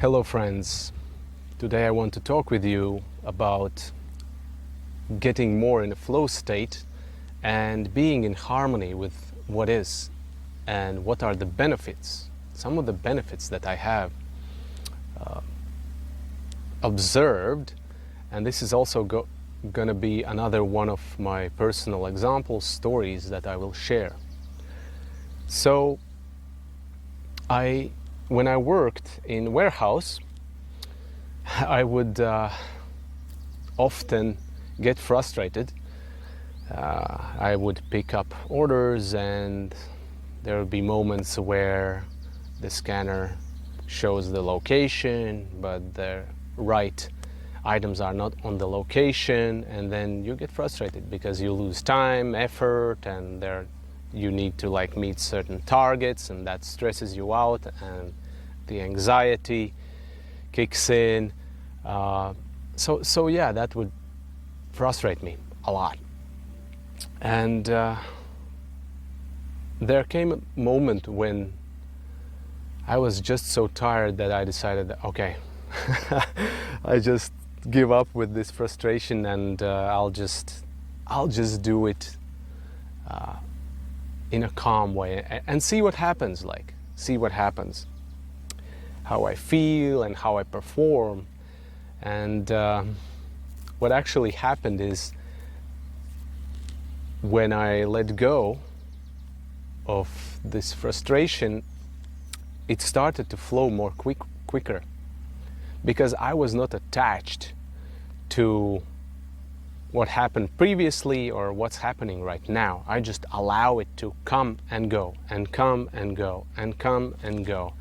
Hello friends, today I want to talk with you about getting more in a flow state and being in harmony with what is and what are the benefits, some of the benefits that I have observed, and this is also going to be another one of my personal example stories that I will share. So when I worked in warehouse, I would often get frustrated. I would pick up orders and there would be moments where the scanner shows the location, but the right items are not on the location, and then you get frustrated because you lose time, effort, and you need to meet certain targets, and that stresses you out, and the anxiety kicks in. So yeah, that would frustrate me a lot. And there came a moment when I was just so tired that I decided that, okay, I just give up with this frustration, and I'll just do it in a calm way and see what happens, how I feel and how I perform. And what actually happened is, when I let go of this frustration, it started to flow more quicker, because I was not attached to what happened previously or what's happening right now. I just allow it to come and go and come and go and come and go.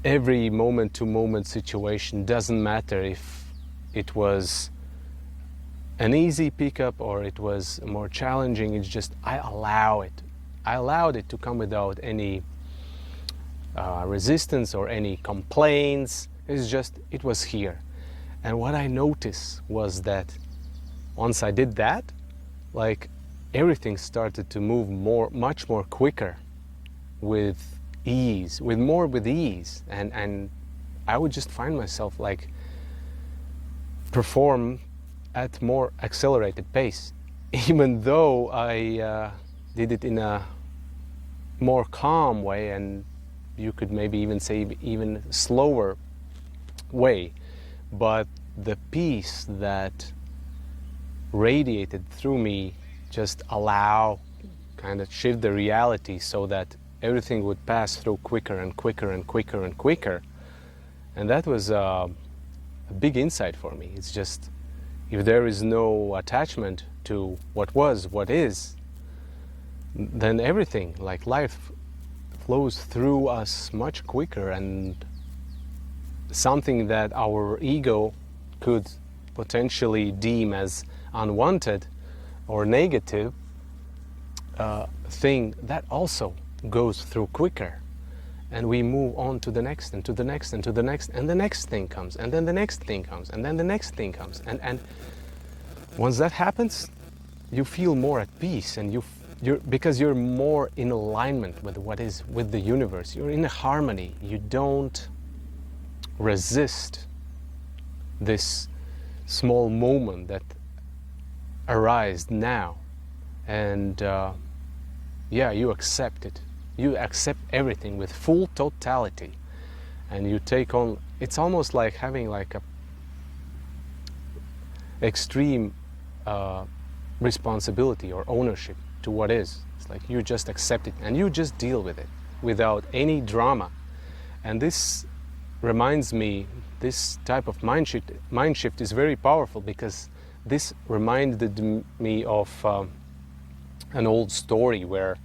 Every moment-to-moment situation, doesn't matter if it was an easy pickup or it was more challenging. It's just I allow it. I allowed it to come without any resistance or any complaints. It was here. And what I noticed was that once I did that, everything started to move much more quicker, with ease, and I would just find myself perform at more accelerated pace, even though I did it in a more calm way, and you could maybe even say even slower way. But the peace that radiated through me just kind of shift the reality so that everything would pass through quicker and quicker and quicker and quicker. And that was a big insight for me. It's just, if there is no attachment to what was, what is, then everything, life, flows through us much quicker, and something that our ego could potentially deem as unwanted or negative thing, that also goes through quicker, and we move on to the next and to the next and to the next, and the next thing comes, and then the next thing comes, and then the next thing comes, and once that happens, you feel more at peace, and because you're more in alignment with what is, with the universe. You're in a harmony. You don't resist this small moment that arises now, and yeah, you accept it. You accept everything with full totality, and you take on. It's almost like having a extreme responsibility or ownership to what is. It's like you just accept it and you just deal with it without any drama. And this reminds me, this type of mind shift is very powerful, because this reminded me of an old story where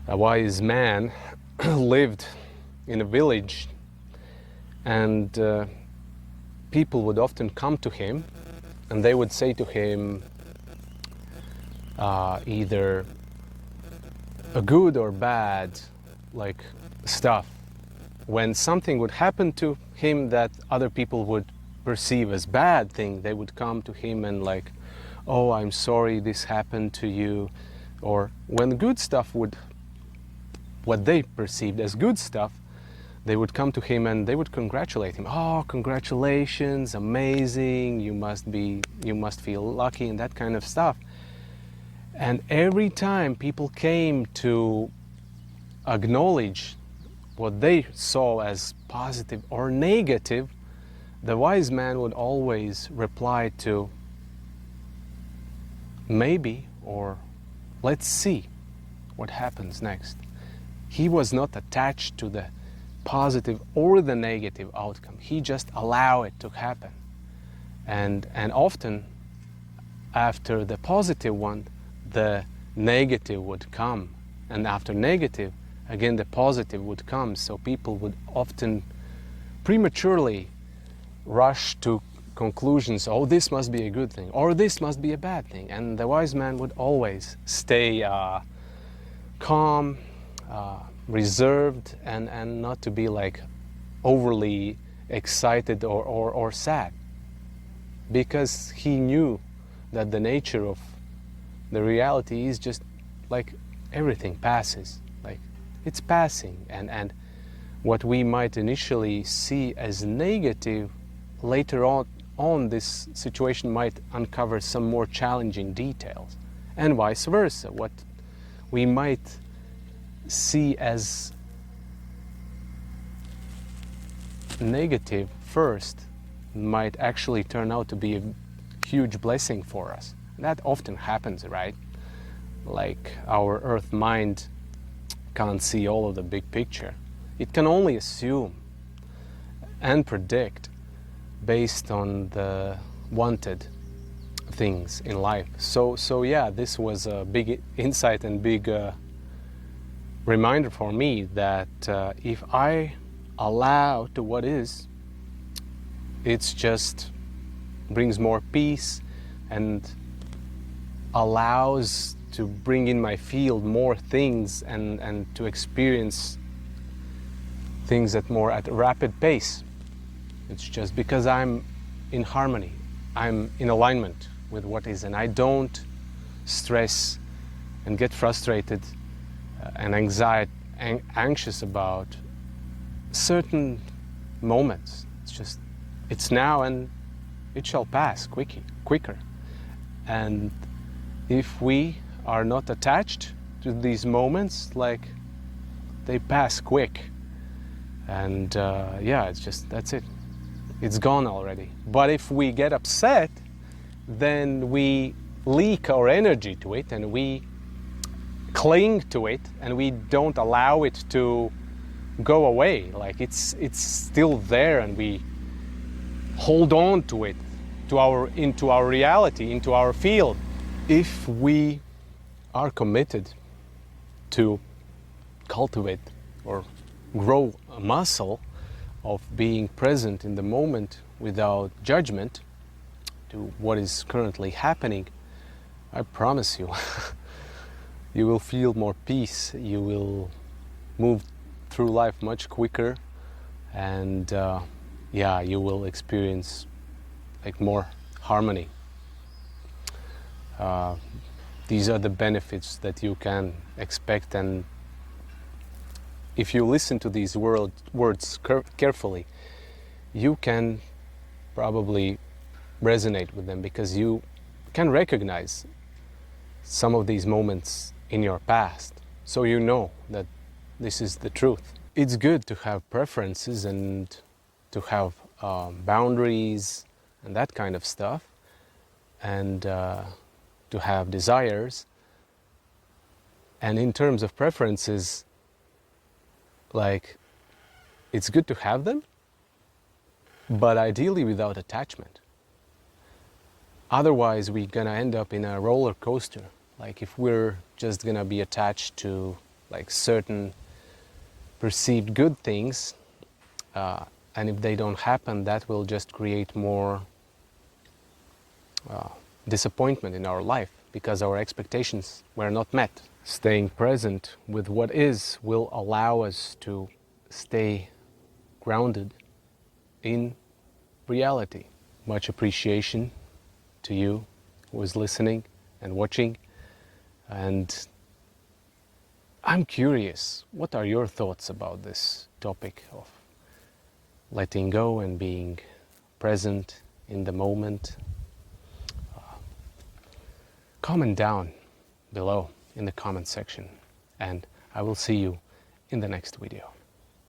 a wise man lived in a village, and people would often come to him and they would say to him either a good or bad stuff. When something would happen to him that other people would perceive as bad thing, they would come to him and oh, I'm sorry this happened to you. Or when good stuff what they perceived as good stuff, they would come to him and they would congratulate him. Oh, congratulations, amazing, you must feel lucky, and that kind of stuff. And every time people came to acknowledge what they saw as positive or negative, the wise man would always reply to maybe, or let's see what happens next. He was not attached to the positive or the negative outcome. He just allowed it to happen. And often after the positive one, the negative would come. And after negative, again the positive would come. So people would often prematurely rush to conclusions. Oh, this must be a good thing, or this must be a bad thing. And the wise man would always stay calm, reserved, and not to be like overly excited or sad, because he knew that the nature of the reality is just like everything passes, like it's passing, and what we might initially see as negative, later on this situation might uncover some more challenging details, and vice versa. What we might see as negative first might actually turn out to be a huge blessing for us. That often happens, right? Like our earth mind can't see all of the big picture. It can only assume and predict based on the wanted things in life. So yeah, this was a big insight and big reminder for me that if I allow to what is, it's just brings more peace and allows to bring in my field more things and to experience things at a rapid pace. It's just because I'm in harmony, I'm in alignment with what is, and I don't stress and get frustrated and anxious about certain moments. It's just, it's now and it shall pass quicker. And if we are not attached to these moments, like, they pass quick. And yeah, it's just, that's it. It's gone already. But if we get upset, then we leak our energy to it and we cling to it and we don't allow it to go away. Like it's still there and we hold on to it, into our reality, into our field. If we are committed to cultivate or grow a muscle of being present in the moment without judgment to what is currently happening, I promise you, you will feel more peace, you will move through life much quicker, and yeah, you will experience like more harmony. These are the benefits that you can expect, and if you listen to these words carefully, you can probably resonate with them, because you can recognize some of these moments in your past, so you know that this is the truth. It's good to have preferences and to have boundaries and that kind of stuff, and to have desires. And in terms of preferences, like, it's good to have them, but ideally without attachment. Otherwise, we're gonna end up in a roller coaster. Like, if we're just gonna be attached to like certain perceived good things, and if they don't happen, that will just create more disappointment in our life, because our expectations were not met. Staying present with what is will allow us to stay grounded in reality. Much appreciation to you who is listening and watching. And I'm curious, what are your thoughts about this topic of letting go and being present in the moment. Comment down below in the comment section, and I will see you in the next video.